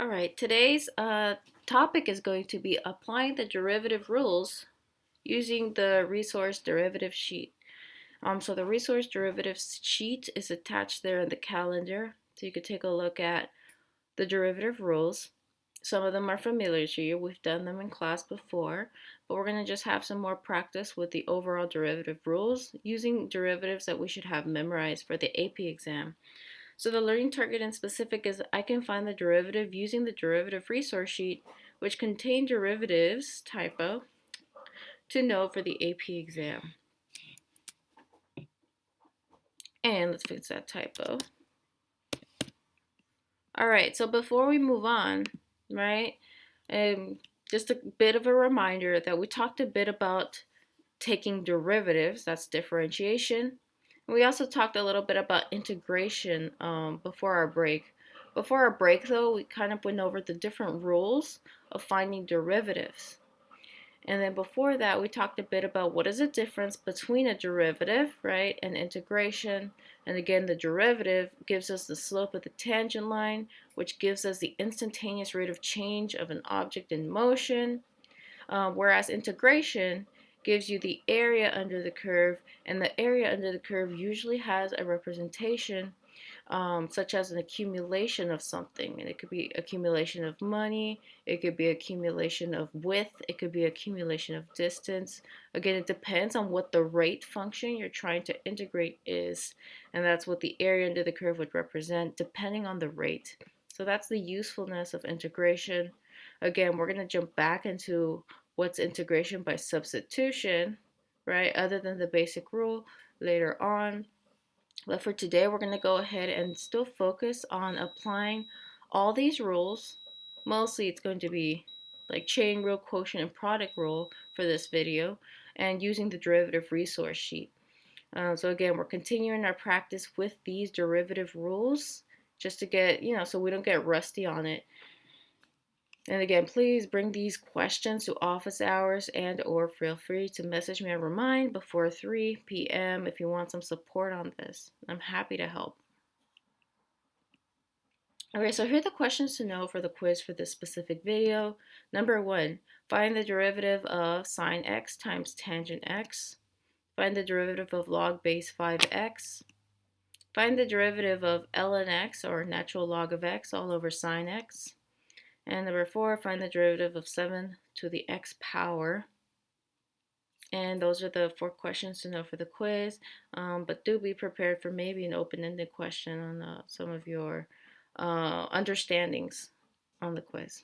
All right, today's topic is going to be applying the derivative rules using the resource derivative sheet. So the resource derivative sheet is attached there in the calendar, so you could take a look at the derivative rules. Some of them are familiar to you. We've done them in class before, but we're going to just have some more practice with the overall derivative rules using derivatives that we should have memorized for the AP exam. So the learning target in specific is I can find the derivative using the derivative resource sheet, which contain derivatives, typo, to know for the AP exam. And let's fix that typo. All right, so before we move on, right, just a bit of a reminder that we talked a bit about taking derivatives, that's differentiation. And we also talked a little bit about integration before our break. Before our break, though, we kind of went over the different rules of finding derivatives. And then before that, we talked a bit about what is the difference between a derivative, right, and integration. And again, the derivative gives us the slope of the tangent line, which gives us the instantaneous rate of change of an object in motion, whereas integration gives you the area under the curve, and the area under the curve usually has a representation such as an accumulation of something. And it could be accumulation of money, it could be accumulation of width, it could be accumulation of distance. Again, it depends on what the rate function you're trying to integrate is, and that's what the area under the curve would represent depending on the rate. So that's the usefulness of integration. Again, we're going to jump back into what's integration by substitution, right, other than the basic rule later on. But for today, we're going to go ahead and still focus on applying all these rules. Mostly it's going to be like chain rule, quotient, and product rule for this video, and using the derivative resource sheet. So again, we're continuing our practice with these derivative rules just to get, so we don't get rusty on it. And again, please bring these questions to office hours and/or feel free to message me or remind before 3 p.m. if you want some support on this. I'm happy to help. Okay, so here are the questions to know for the quiz for this specific video. Number 1, find the derivative of sine x times tangent x. Find the derivative of log base 5x. Find the derivative of ln x, or natural log of x, all over sine x. And number 4, find the derivative of 7 to the x power. And those are the 4 questions to know for the quiz. But do be prepared for maybe an open-ended question on some of your understandings on the quiz.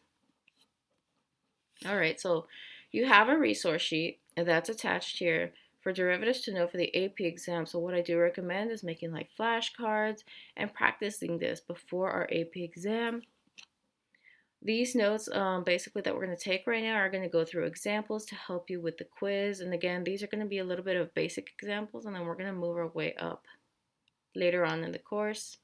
All right, so you have a resource sheet that's attached here for derivatives to know for the AP exam. So what I do recommend is making like flashcards and practicing this before our AP exam. These notes basically that we're going to take right now are going to go through examples to help you with the quiz. And again, these are going to be a little bit of basic examples, and then we're going to move our way up later on in the course.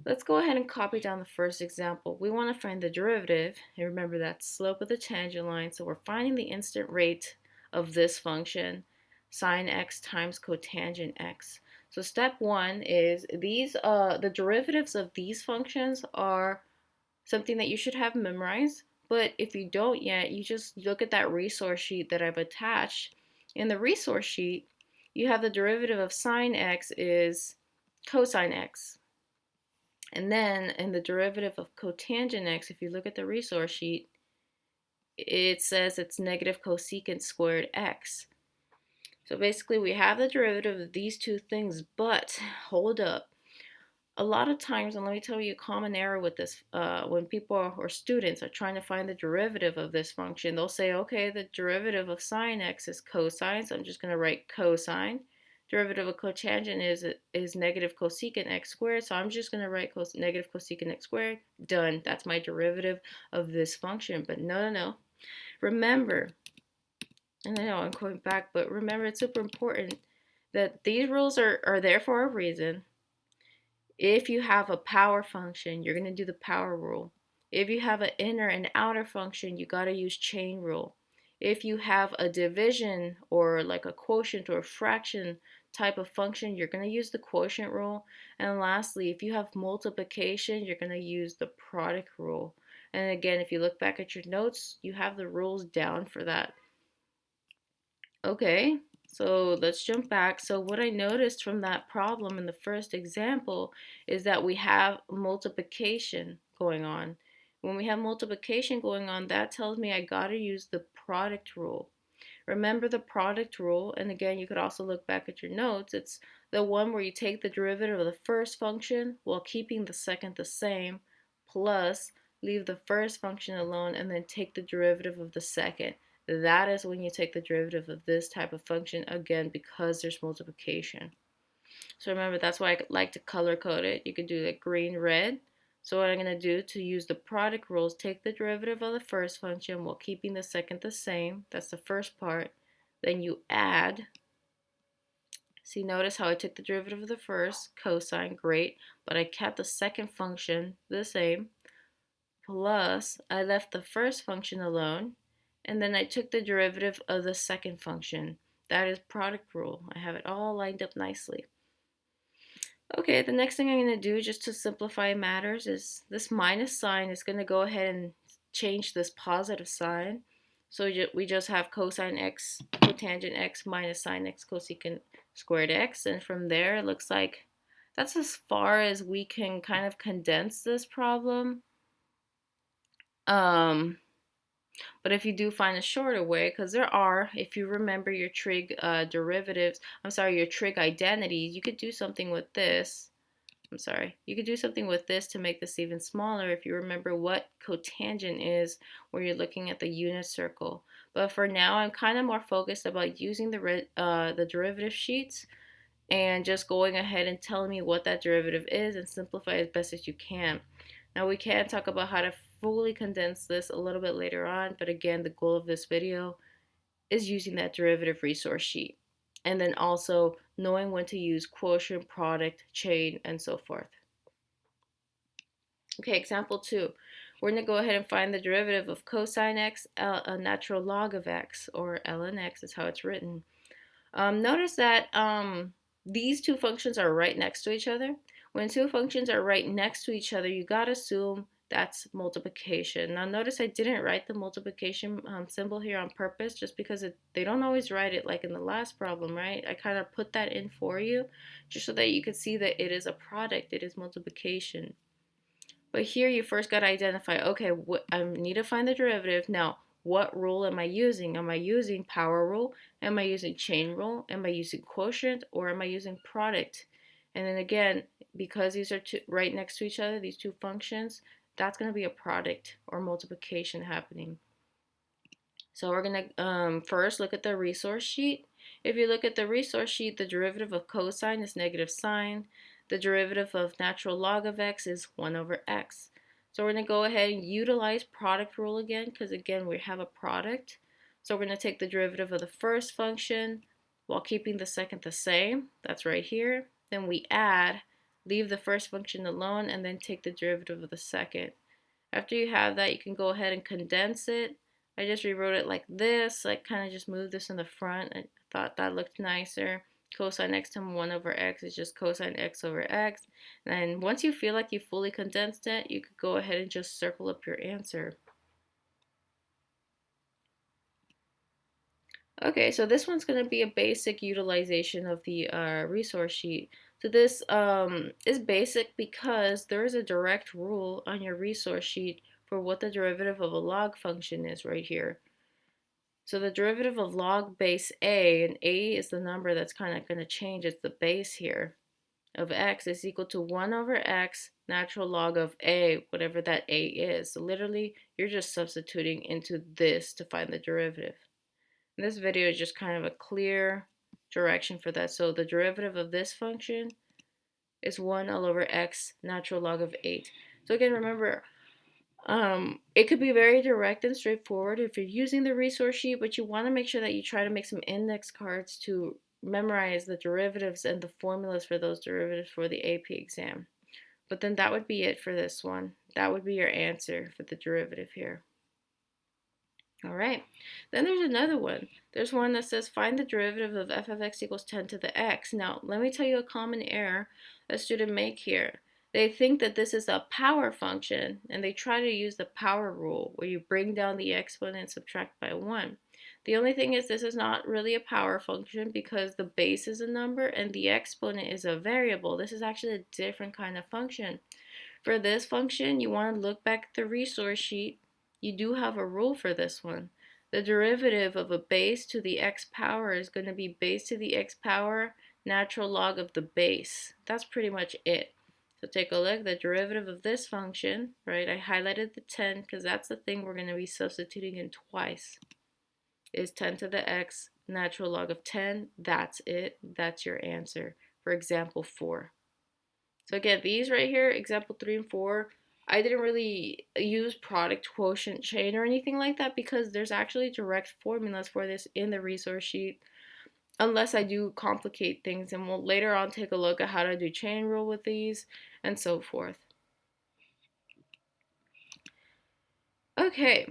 Let's go ahead and copy down the first example. We want to find the derivative, and remember that slope of the tangent line. So we're finding the instant rate of this function, sine x times cotangent x. So step 1 is the derivatives of these functions are something that you should have memorized. But if you don't yet, you just look at that resource sheet that I've attached. In the resource sheet, you have the derivative of sine x is cosine x. And then in the derivative of cotangent x, if you look at the resource sheet, it says it's negative cosecant squared x. So basically we have the derivative of these two things, but hold up. A lot of times, and let me tell you a common error with this, when people or students are trying to find the derivative of this function, they'll say, okay, the derivative of sine x is cosine, so I'm just going to write cosine. Derivative of cotangent is negative cosecant x squared, so I'm just going to write negative cosecant x squared. Done. That's my derivative of this function. But no. Remember, and I know I'm going back, but remember it's super important that these rules are there for a reason. If you have a power function, you're going to do the power rule. If you have an inner and outer function, you got to use chain rule. If you have a division or like a quotient or a fraction type of function, you're going to use the quotient rule. And lastly, if you have multiplication, you're going to use the product rule. And again, if you look back at your notes, you have the rules down for that. Okay, so let's jump back. So what I noticed from that problem in the first example is that we have multiplication going on. When we have multiplication going on, that tells me I gotta use the product rule. Remember the product rule, and again, you could also look back at your notes. It's the one where you take the derivative of the first function while keeping the second the same, plus leave the first function alone and then take the derivative of the second. That is when you take the derivative of this type of function, again, because there's multiplication. So remember, that's why I like to color code it. You could do like green, red. So what I'm going to do to use the product rule is take the derivative of the first function while keeping the second the same. That's the first part. Then you add. See, notice how I took the derivative of the first, cosine, great, but I kept the second function the same. Plus, I left the first function alone, and then I took the derivative of the second function. That is product rule. I have it all lined up nicely. Okay, the next thing I'm going to do just to simplify matters is this minus sign is going to go ahead and change this positive sign. So we just have cosine x, cotangent x minus sine x cosecant squared x. And from there, it looks like that's as far as we can kind of condense this problem. But if you do find a shorter way, because there are, if you remember your trig derivatives, your trig identities, you could do something with this. You could do something with this to make this even smaller if you remember what cotangent is where you're looking at the unit circle. But for now, I'm kind of more focused about using the derivative sheets and just going ahead and telling me what that derivative is and simplify as best as you can. Now we can talk about how to fully condense this a little bit later on, but again, the goal of this video is using that derivative resource sheet. And then also knowing when to use quotient, product, chain, and so forth. Okay, example 2. We're going to go ahead and find the derivative of cosine x, a natural log of x, or ln x is how it's written. Notice that these two functions are right next to each other. When two functions are right next to each other, you got to assume that's multiplication. Now notice I didn't write the multiplication symbol here on purpose just because they don't always write it like in the last problem, right? I kind of put that in for you just so that you could see that it is a product, it is multiplication. But here you first got to identify, okay, I need to find the derivative. Now, what rule am I using? Am I using power rule? Am I using chain rule? Am I using quotient? Or am I using product? And then again, because these are right next to each other, these two functions, that's going to be a product or multiplication happening. So we're going to first look at the resource sheet. If you look at the resource sheet, the derivative of cosine is negative sine. The derivative of natural log of x is 1 over x. So we're going to go ahead and utilize product rule again because again we have a product. So we're going to take the derivative of the first function while keeping the second the same. That's right here. Then we add, leave the first function alone, and then take the derivative of the second. After you have that, you can go ahead and condense it. I just rewrote it like this. I kind of just moved this in the front. I thought that looked nicer. Cosine x times 1 over x is just cosine x over x. And once you feel like you fully condensed it, you could go ahead and just circle up your answer. Okay, so this one's going to be a basic utilization of the resource sheet. So this is basic because there is a direct rule on your resource sheet for what the derivative of a log function is right here. So the derivative of log base a, and a is the number that's kind of going to change, it's the base here, of x is equal to 1 over x natural log of a, whatever that a is. So literally, you're just substituting into this to find the derivative. And this video is just kind of a clear direction for that. So the derivative of this function is 1 all over x natural log of 8. So again, remember, it could be very direct and straightforward if you're using the resource sheet, but you want to make sure that you try to make some index cards to memorize the derivatives and the formulas for those derivatives for the AP exam. But then that would be it for this one. That would be your answer for the derivative here. All right. Then there's another one. There's one that says find the derivative of f of x equals 10 to the x. Now, let me tell you a common error a student make here. They think that this is a power function, and they try to use the power rule, where you bring down the exponent and subtract by 1. The only thing is this is not really a power function because the base is a number and the exponent is a variable. This is actually a different kind of function. For this function, you want to look back at the resource sheet. You do have a rule for this one. The derivative of a base to the x power is going to be base to the x power natural log of the base. That's pretty much it. So take a look, the derivative of this function, right? I highlighted the 10 because that's the thing we're going to be substituting in twice, is 10 to the x natural log of 10. That's it. That's your answer for example 4. So again, these right here, example 3 and 4, I didn't really use product quotient chain or anything like that because there's actually direct formulas for this in the resource sheet, unless I do complicate things, and we'll later on take a look at how to do chain rule with these and so forth. Okay,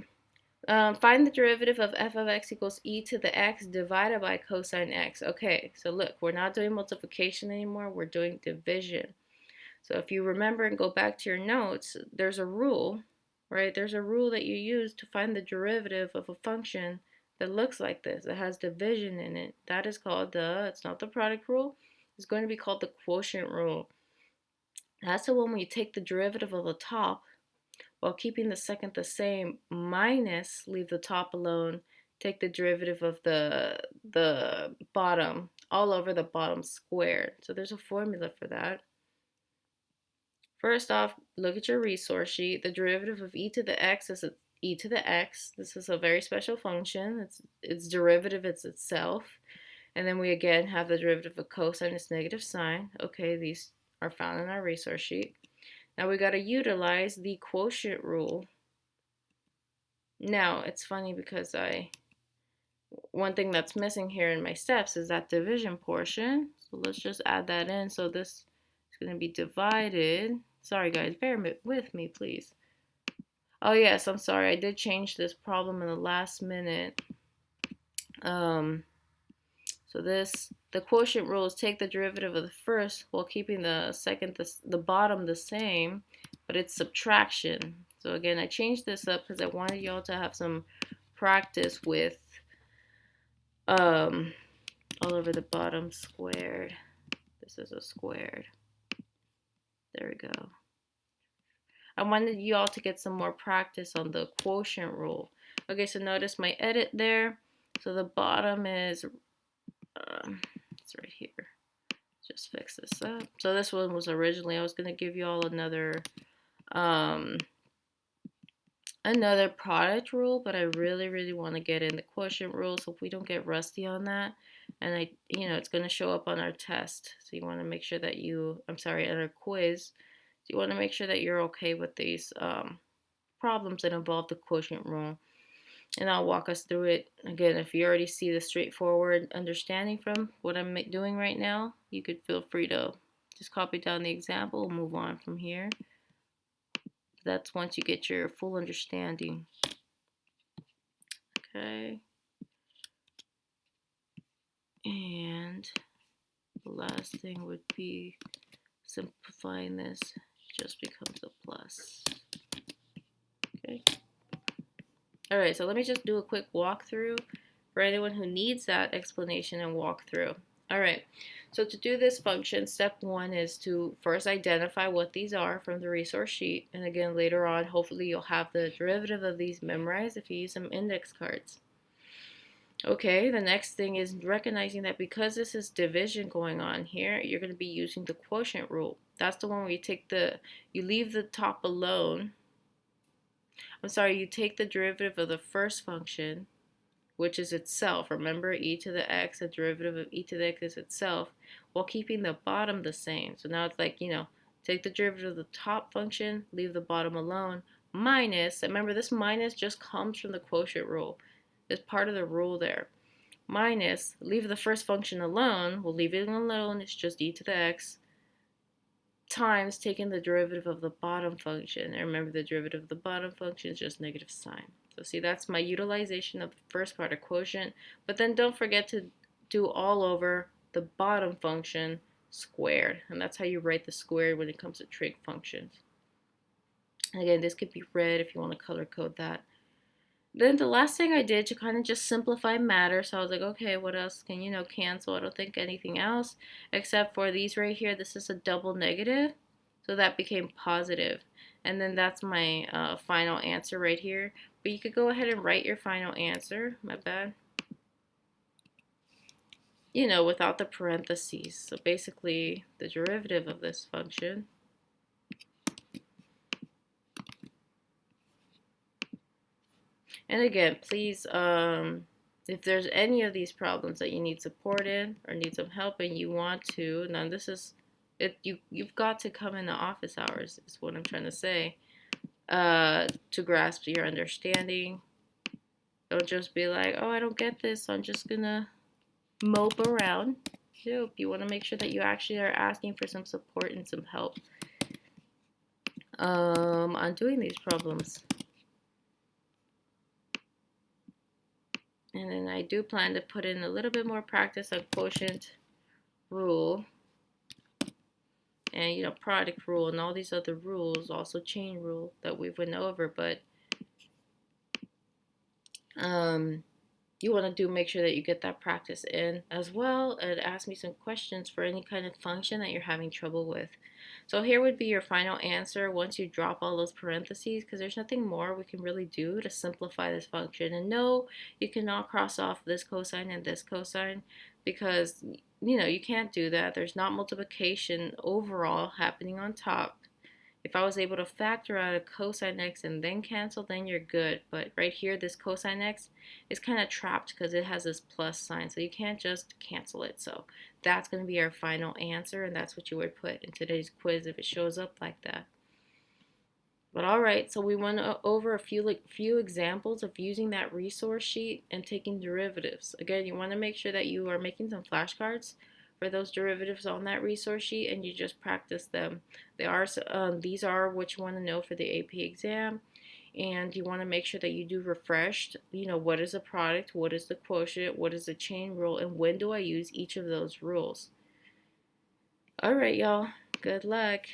find the derivative of f of x equals e to the x divided by cosine x. Okay, so look, we're not doing multiplication anymore, we're doing division. So if you remember and go back to your notes, there's a rule, right? There's a rule that you use to find the derivative of a function that looks like this, that has division in it. That is called it's not the product rule, it's going to be called the quotient rule. That's the one where you take the derivative of the top while keeping the second the same, minus, leave the top alone, take the derivative of the bottom, all over the bottom squared. So there's a formula for that. First off, look at your resource sheet. The derivative of e to the x is e to the x. This is a very special function. Its derivative is itself. And then we again have the derivative of cosine is negative sine. Okay, these are found in our resource sheet. Now we got to utilize the quotient rule. Now, it's funny because one thing that's missing here in my steps is that division portion. So let's just add that in. So this is going to be divided. Sorry guys, bear with me please. Oh yes, I'm sorry, I did change this problem in the last minute. So the quotient rule is take the derivative of the first while keeping the second, the bottom the same, but it's subtraction. So again, I changed this up because I wanted y'all to have some practice with all over the bottom squared. This is a squared. There we go. I wanted you all to get some more practice on the quotient rule. Okay, so notice my edit there. So the bottom is, it's right here. Just fix this up. So this one was originally, I was going to give you all another product rule, but I really want to get in the quotient rule, so if we don't get rusty on that, and it's going to show up on our test, so you want to make sure that on our quiz, so you want to make sure that you're okay with these problems that involve the quotient rule, and I'll walk us through it. Again, if you already see the straightforward understanding from what I'm doing right now, you could feel free to just copy down the example and move on from here. That's once you get your full understanding. Okay. And the last thing would be simplifying this just becomes a plus. Okay. All right, so let me just do a quick walkthrough for anyone who needs that explanation and walkthrough. All right, so to do this function, step 1 is to first identify what these are from the resource sheet. And again, later on, hopefully you'll have the derivative of these memorized if you use some index cards. Okay, the next thing is recognizing that because this is division going on here, you're going to be using the quotient rule. That's the one where you leave the top alone. You take the derivative of the first function, which is itself. Remember, e to the x, the derivative of e to the x is itself, while keeping the bottom the same. So now it's like, take the derivative of the top function, leave the bottom alone, minus, remember this minus just comes from the quotient rule. It's part of the rule there. Minus, leave the first function alone, we'll leave it alone, it's just e to the x, times taking the derivative of the bottom function. And remember, the derivative of the bottom function is just negative sine. So see, that's my utilization of the first part of quotient. But then don't forget to do all over the bottom function squared. And that's how you write the squared when it comes to trig functions. And again, this could be red if you want to color code that. Then the last thing I did to kind of just simplify matter, so I was like, okay, what else can, cancel? I don't think anything else except for these right here. This is a double negative, so that became positive. And then that's my final answer right here. But you could go ahead and write your final answer, my bad, without the parentheses. So basically, the derivative of this function and again, please, if there's any of these problems that you need support in or need some help and you want to, now this is it. You've got to come in the office hours is what I'm trying to say, to grasp your understanding. Don't just be like, oh, I don't get this, so I'm just gonna mope around. Nope. You want to make sure that you actually are asking for some support and some help on doing these problems. And then I do plan to put in a little bit more practice on quotient rule and product rule and all these other rules, also chain rule that we've went over. But you want to make sure that you get that practice in as well, and ask me some questions for any kind of function that you're having trouble with. So here would be your final answer once you drop all those parentheses, because there's nothing more we can really do to simplify this function. And no, you cannot cross off this cosine and this cosine, because you can't do that. There's not multiplication overall happening on top. If I was able to factor out a cosine x and then cancel, then you're good. But right here, this cosine x is kind of trapped because it has this plus sign. So you can't just cancel it. So that's going to be our final answer, and that's what you would put in today's quiz if it shows up like that. But all right, so we went over a few examples of using that resource sheet and taking derivatives. Again, you want to make sure that you are making some flashcards for those derivatives on that resource sheet, and you just practice them. These are what you want to know for the AP exam, and you want to make sure that you do refreshed. What is a product, what is the quotient, what is the chain rule, and when do I use each of those rules? All right, y'all. Good luck.